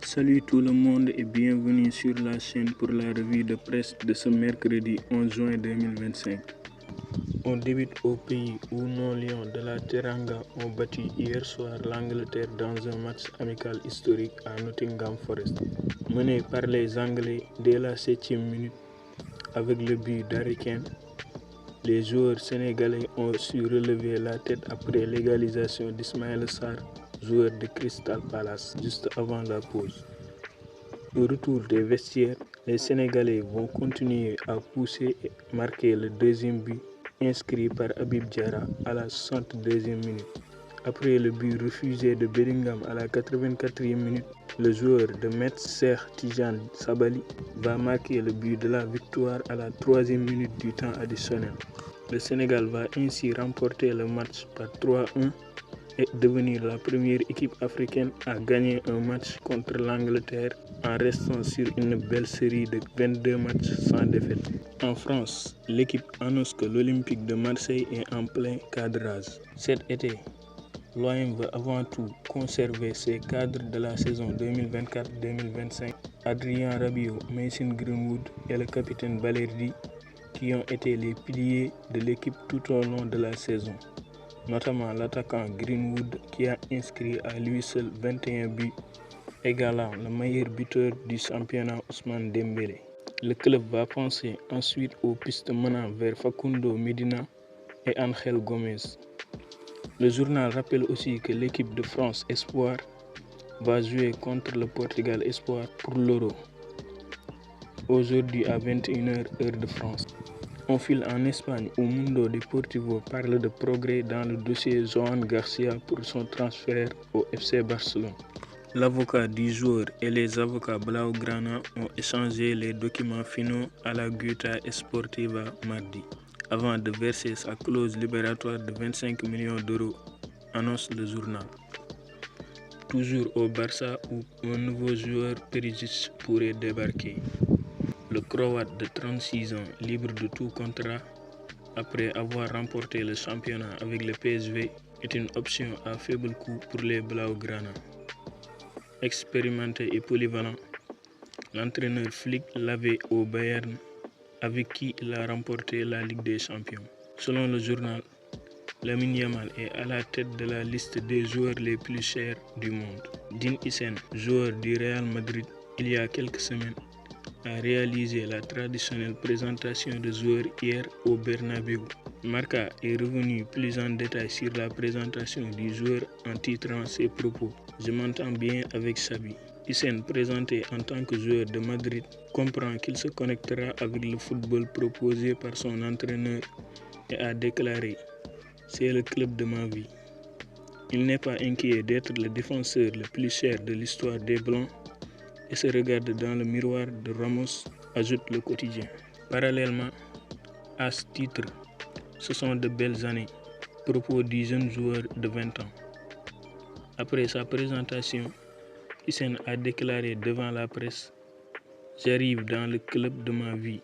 Salut tout le monde et bienvenue sur la chaîne pour la revue de presse de ce mercredi 11 juin 2025. On débute au pays où nos lions de la Teranga ont battu hier soir l'Angleterre dans un match amical historique à Nottingham Forest. Mené par les Anglais dès la 7e minute avec le but d'Harry Kane, les joueurs sénégalais ont su relever la tête après l'égalisation d'Ismaïla Sarr, joueur de Crystal Palace, juste avant la pause. Au retour des vestiaires, les Sénégalais vont continuer à pousser et marquer le deuxième but inscrit par Habib Diarra à la 62e minute. Après le but refusé de Bellingham à la 84e minute, le joueur de Metz Cheikh Tidiane Sabaly va marquer le but de la victoire à la 3e minute du temps additionnel. Le Sénégal va ainsi remporter le match par 3-1 et devenir la première équipe africaine à gagner un match contre l'Angleterre en restant sur une belle série de 22 matchs sans défaite. En France, l'équipe annonce que l'Olympique de Marseille est en plein cadrage. Cet été, l'OM veut avant tout conserver ses cadres de la saison 2024-2025, Adrien Rabiot, Mason Greenwood et le capitaine Balerdi, qui ont été les piliers de l'équipe tout au long de la saison, notamment l'attaquant Greenwood qui a inscrit à lui seul 21 buts, égalant le meilleur buteur du championnat Ousmane Dembélé. Le club va penser ensuite aux pistes menant vers Facundo Medina et Ángel Gómez. Le journal rappelle aussi que l'équipe de France Espoir va jouer contre le Portugal Espoir pour l'Euro, aujourd'hui à 21h heure de France. On file en Espagne où Mundo Deportivo parle de progrès dans le dossier Joan Garcia pour son transfert au FC Barcelone. L'avocat du joueur et les avocats Blaugrana ont échangé les documents finaux à la Guita Esportiva mardi, avant de verser sa clause libératoire de 25 millions d'euros, annonce le journal. Toujours au Barça où un nouveau joueur Perisic pourrait débarquer. Le Croate de 36 ans, libre de tout contrat, après avoir remporté le championnat avec le PSV, est une option à faible coût pour les Blaugrana. Expérimenté et polyvalent, l'entraîneur Flick l'avait au Bayern, avec qui il a remporté la Ligue des Champions. Selon le journal, Lamine Yamal est à la tête de la liste des joueurs les plus chers du monde. Dean Huijsen, joueur du Real Madrid, il y a quelques semaines, a réalisé la traditionnelle présentation de joueurs hier au Bernabéu. Marca est revenu plus en détail sur la présentation du joueur en titrant ses propos. Je m'entends bien avec Xabi. Huijsen, présenté en tant que joueur de Madrid, comprend qu'il se connectera avec le football proposé par son entraîneur et a déclaré « C'est le club de ma vie ». Il n'est pas inquiet d'être le défenseur le plus cher de l'histoire des Blancs et se regarde dans le miroir de Ramos, ajoute le quotidien. Parallèlement à ce titre, ce sont de belles années, propos du jeune joueur de 20 ans. Après sa présentation, Huijsen a déclaré devant la presse « J'arrive dans le club de ma vie,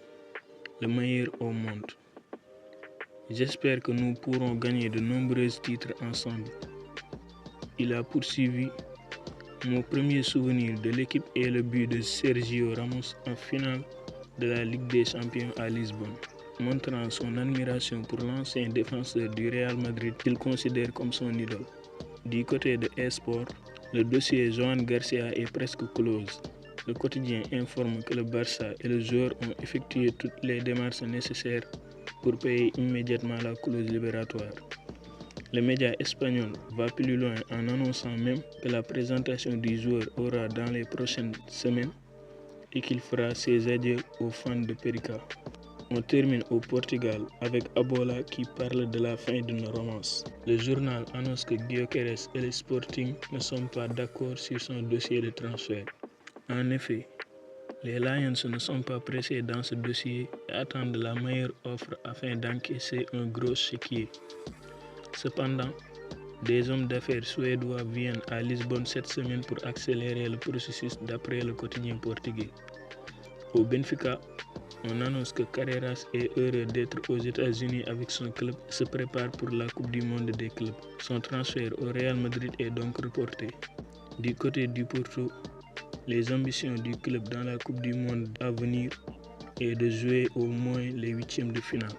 le meilleur au monde. J'espère que nous pourrons gagner de nombreux titres ensemble. » Il a poursuivi. Mon premier souvenir de l'équipe est le but de Sergio Ramos en finale de la Ligue des Champions à Lisbonne, montrant son admiration pour l'ancien défenseur du Real Madrid qu'il considère comme son idole. Du côté de eSport, le dossier Joan Garcia est presque close. Le quotidien informe que le Barça et le joueur ont effectué toutes les démarches nécessaires pour payer immédiatement la clause libératoire. Le média espagnol va plus loin en annonçant même que la présentation du joueur aura dans les prochaines semaines et qu'il fera ses adieux aux fans de Perica. On termine au Portugal avec Abola qui parle de la fin d'une romance. Le journal annonce que Gyökeres et le Sporting ne sont pas d'accord sur son dossier de transfert. En effet, les Lions ne sont pas pressés dans ce dossier et attendent la meilleure offre afin d'encaisser un gros chéquier. Cependant, des hommes d'affaires suédois viennent à Lisbonne cette semaine pour accélérer le processus d'après le quotidien portugais. Au Benfica, on annonce que Carreras est heureux d'être aux États-Unis avec son club et se prépare pour la Coupe du Monde des clubs. Son transfert au Real Madrid est donc reporté. Du côté du Porto, les ambitions du club dans la Coupe du Monde à venir est de jouer au moins les huitièmes de finale.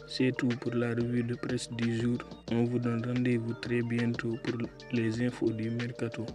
C'est tout pour la revue de presse du jour. On vous donne rendez-vous très bientôt pour les infos du mercato.